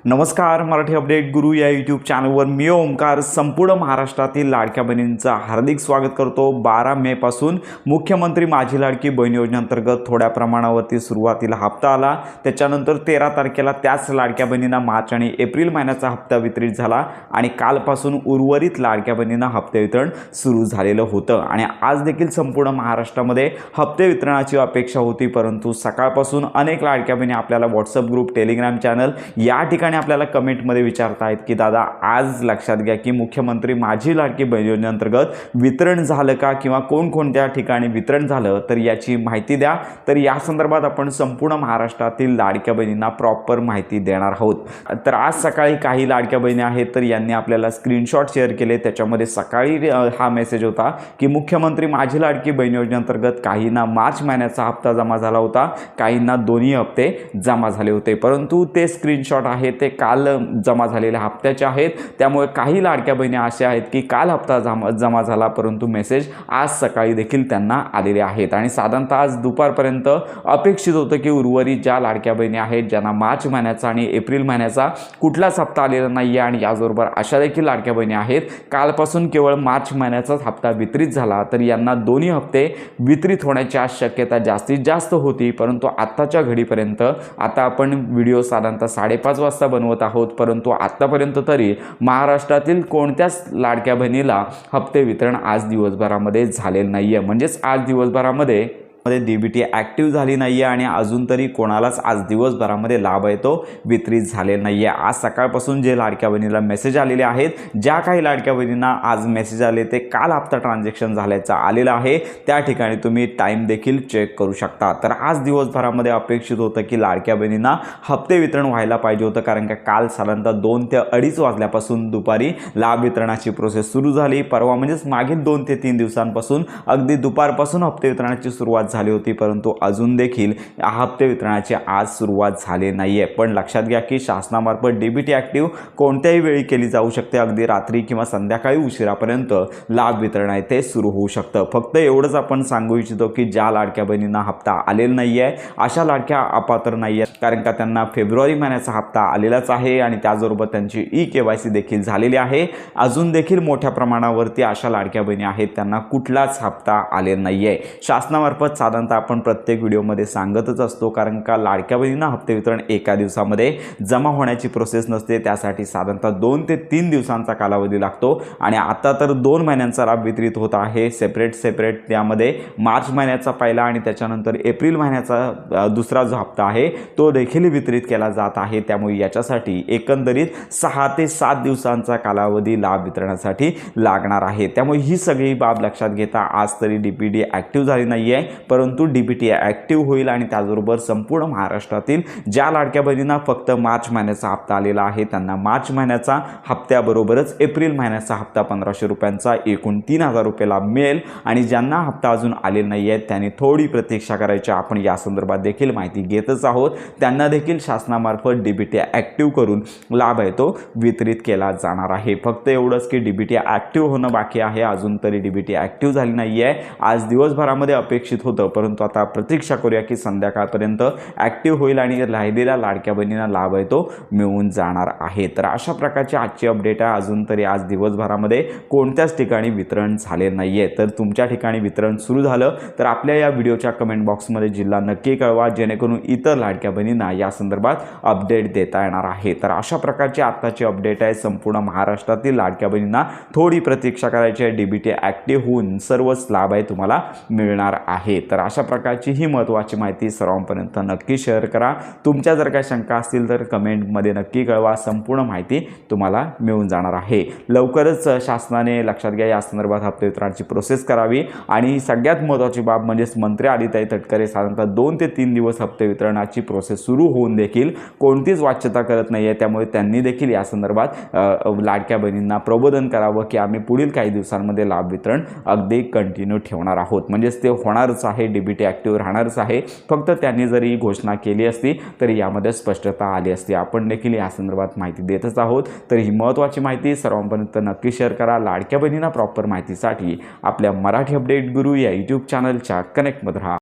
नमस्कार, मराठी अपडेट गुरु या यूट्यूब चॅनलवर मी ओमकार संपूर्ण महाराष्ट्रातील लाडक्या बहिणींचा हार्दिक स्वागत करतो। 12 मे पासून मुख्यमंत्री माझी लाडकी बहीण योजनेअंतर्गत थोड्या प्रमाणावरती सुरुवातीला हप्ता आला, त्याच्यानंतर 13 तारखेला त्याच लाडक्या बहिणींना मार्च आणि एप्रिल महिन्याचा हप्ता वितरित झाला आणि कालपासून उर्वरित लाडक्या बहिणींना हप्ते वितरण सुरू झालेलं होतं आणि आज देखील संपूर्ण महाराष्ट्रामध्ये हप्ते वितरणाची अपेक्षा होती, परंतु सकाळपासून अनेक लाडक्या बहिणी आपल्याला व्हॉट्सअप ग्रुप, टेलिग्राम चॅनल या ठिकाणी आपल्याला कमेंटमध्ये विचारतायत की दादा आज लक्षात घ्या की मुख्यमंत्री माझी लाडकी बहीण योजनेअंतर्गत वितरण झालं का किंवा कोणकोणत्या ठिकाणी वितरण झालं तर याची माहिती द्या। तर या संदर्भात आपण संपूर्ण महाराष्ट्रातील लाडक्या बहिणींना प्रॉपर माहिती देणार आहोत। तर आज सकाळी काही लाडक्या बहिणी आहेत तर यांनी आपल्याला स्क्रीनशॉट शेअर केले, त्याच्यामध्ये सकाळी हा मेसेज होता की मुख्यमंत्री माझी लाडकी बहीण योजनेअंतर्गत काहींना मार्च महिन्याचा हप्ता जमा झाला होता, काहींना दोन्ही हप्ते जमा झाले होते, परंतु ते स्क्रीनशॉट आहेत ते काल जमा झालेल्या हप्त्याचे आहेत। त्यामुळे काही लाडक्या बहिणी अशा आहेत की काल हप्ता जमा झाला परंतु मेसेज आज सकाळी देखील त्यांना आलेले आहेत आणि साधारणतः आज दुपारपर्यंत अपेक्षित होतं की उर्वरित ज्या लाडक्या बहिणी आहेत ज्यांना मार्च महिन्याचा आणि एप्रिल महिन्याचा कुठलाच हप्ता आलेला नाही आहे आणि याचबरोबर अशा देखील लाडक्या बहिणी आहेत कालपासून केवळ मार्च महिन्याचाच हप्ता वितरित झाला तर यांना दोन्ही हप्ते वितरित होण्याची शक्यता जास्तीत जास्त होती। परंतु आत्ताच्या घडीपर्यंत आता आपण व्हिडिओ साधारणतः 5:30 वाजता बनवत आहोत, परंतु आतापर्यंत तरी महाराष्ट्रातील कोणत्याच लाडक्या बहिणीला हप्ते वितरण आज दिवसभरामध्ये झालेलं नाहीये। म्हणजेच आज दिवसभरामध्ये डीबीटी ॲक्टिव्ह झाली नाही आहे आणि अजून तरी कोणालाच आज दिवसभरामध्ये लाभ आहे तो वितरित झालेला नाही आहे। आज सकाळपासून जे लाडक्या बहिणीला मेसेज आलेले आहेत, ज्या काही लाडक्या बहिणींना आज मेसेज आले ते काल हप्ता ट्रान्झॅक्शन झाल्याचा आलेला आहे, त्या ठिकाणी तुम्ही टाईम देखील चेक करू शकता। तर आज दिवसभरामध्ये अपेक्षित होतं की लाडक्या बहिणींना हप्ते वितरण व्हायला पाहिजे होतं, कारण का काल साधारणतः 2 ते 2:30 वाजल्यापासून दुपारी लाभ वितरणाची प्रोसेस सुरू झाली। परवा म्हणजेच मागील 2 ते 3 दिवसांपासून अगदी दुपारपासून हप्ते वितरणाची सुरुवात झाली होती, परंतु अजून देखील हप्ते वितरणाची आज सुरुवात झाली नाहीये। पण लक्षात घ्या की शासनामार्फत डीबीटी ॲक्टिव्ह कोणत्याही वेळी केली जाऊ शकते, अगदी रात्री किंवा संध्याकाळी उशिरापर्यंत लाभ वितरण आहे ते सुरू होऊ शकतं। फक्त एवढंच आपण सांगू इच्छितो की ज्या लाडक्या बहिणींना हप्ता आलेला नाहीये अशा लाडक्या अपात्र नाहीये, कारण का त्यांना फेब्रुवारी महिन्याचा हप्ता आलेलाच आहे आणि त्याचबरोबर त्यांची ई-केवायसी देखील झालेली आहे। अजून देखील मोठ्या प्रमाणावरती अशा लाडक्या बहिणी आहेत त्यांना कुठलाच हप्ता आलेला नाहीये। शासनामार्फत साधारणतः आपण प्रत्येक व्हिडिओमध्ये सांगतच असतो, कारण का लाडक्या बहिणींना हप्ते वितरण एका दिवसामध्ये जमा होण्याची प्रोसेस नसते, त्यासाठी साधारणतः 2 ते 3 दिवसांचा कालावधी लागतो आणि आता तर 2 महिन्यांचा लाभ वितरित होत आहे सेपरेट। त्यामध्ये मार्च महिन्याचा पहिला आणि त्याच्यानंतर एप्रिल महिन्याचा दुसरा जो हप्ता आहे तो देखील वितरित केला जात आहे। त्यामुळे याच्यासाठी एकंदरीत 6 ते 7 दिवसांचा कालावधी लाभ वितरणासाठी लागणार आहे। त्यामुळे ही सगळी बाब लक्षात घेता आज तरी डीबीटी ॲक्टिव्ह झाली नाही आहे, परंतु डीबीटी ॲक्टिव्ह होईल आणि त्याचबरोबर संपूर्ण महाराष्ट्रातील ज्या लाडक्या बहिणींना फक्त मार्च महिन्याचा हप्ता आलेला आहे त्यांना मार्च महिन्याचा हप्त्याबरोबरच एप्रिल महिन्याचा हप्ता 1500 रुपयांचा एकूण 3000 रुपये लाभ मिळेल आणि ज्यांना हप्ता अजून आलेला नाही आहे त्यांनी थोडी प्रतीक्षा करायची। आपण या संदर्भात देखील माहिती घेतच आहोत, त्यांना देखील शासनामार्फत डीबीटी ॲक्टिव्ह करून लाभ आहे तो वितरित केला जाणार आहे। फक्त एवढंच की डीबीटी ॲक्टिव्ह होणं बाकी आहे, अजून तरी डीबीटी ॲक्टिव्ह झाली नाही आहे। आज दिवसभरामध्ये अपेक्षित होतं, परंतु आता प्रतीक्षा करूया की संध्याकाळपर्यंत ॲक्टिव्ह होईल आणि राहिलेल्या लाडक्या बहिणींना लाभ आहे तो मिळून जाणार आहे। तर अशा प्रकारची आजची अपडेट आहे। अजून तरी आज दिवसभरामध्ये कोणत्याच ठिकाणी वितरण झाले नाहीये। तर तुमच्या ठिकाणी वितरण सुरू झालं तर आपल्या या व्हिडिओच्या कमेंट बॉक्समध्ये जिल्हा नक्की कळवा, जेणेकरून इतर लाडक्या बहिणींना या संदर्भात अपडेट देता येणार आहे। तर अशा प्रकारची आत्ताची अपडेट आहे। संपूर्ण महाराष्ट्रातील लाडक्या बहिणींना थोडी प्रतीक्षा करायची आहे, डीबीटी ॲक्टिव्ह होऊन सर्वच लाभ आहे तुम्हाला मिळणार आहे। तर अशा प्रकारची ही महत्त्वाची माहिती सर्वांपर्यंत नक्की शेअर करा। तुमच्या जर काही शंका असतील तर कमेंटमध्ये नक्की कळवा, संपूर्ण माहिती तुम्हाला मिळून जाणार आहे। लवकरच शासनाने लक्षात घ्या या संदर्भात हप्ते वितरणाची प्रोसेस करावी आणि सगळ्यात महत्त्वाची बाब म्हणजेच मंत्री आदिताई तटकरे साधारणतः 2 ते 3 दिवस हप्ते वितरणाची प्रोसेस सुरू होऊन देखील कोणतीच वाच्यता करत नाही आहे। त्यामुळे त्यांनी देखील या संदर्भात लाडक्या बहिणींना प्रबोधन करावं की आम्ही पुढील काही दिवसांमध्ये लाभ वितरण अगदी कंटिन्यू ठेवणार आहोत, म्हणजेच ते होणारच आहे, डीबीटी ॲक्टिव्ह राहणारच आहे। फक्त त्यांनी जरी घोषणा केली असती तरी यामध्ये स्पष्टता आली असती। आपण देखील या संदर्भात माहिती देतच आहोत। तर ही महत्त्वाची माहिती सर्वांपर्यंत नक्की शेअर करा। लाडक्या बहिणींना प्रॉपर माहितीसाठी आपल्या मराठी अपडेट गुरु या यूट्यूब चॅनलच्या कनेक्टमध्ये राहा।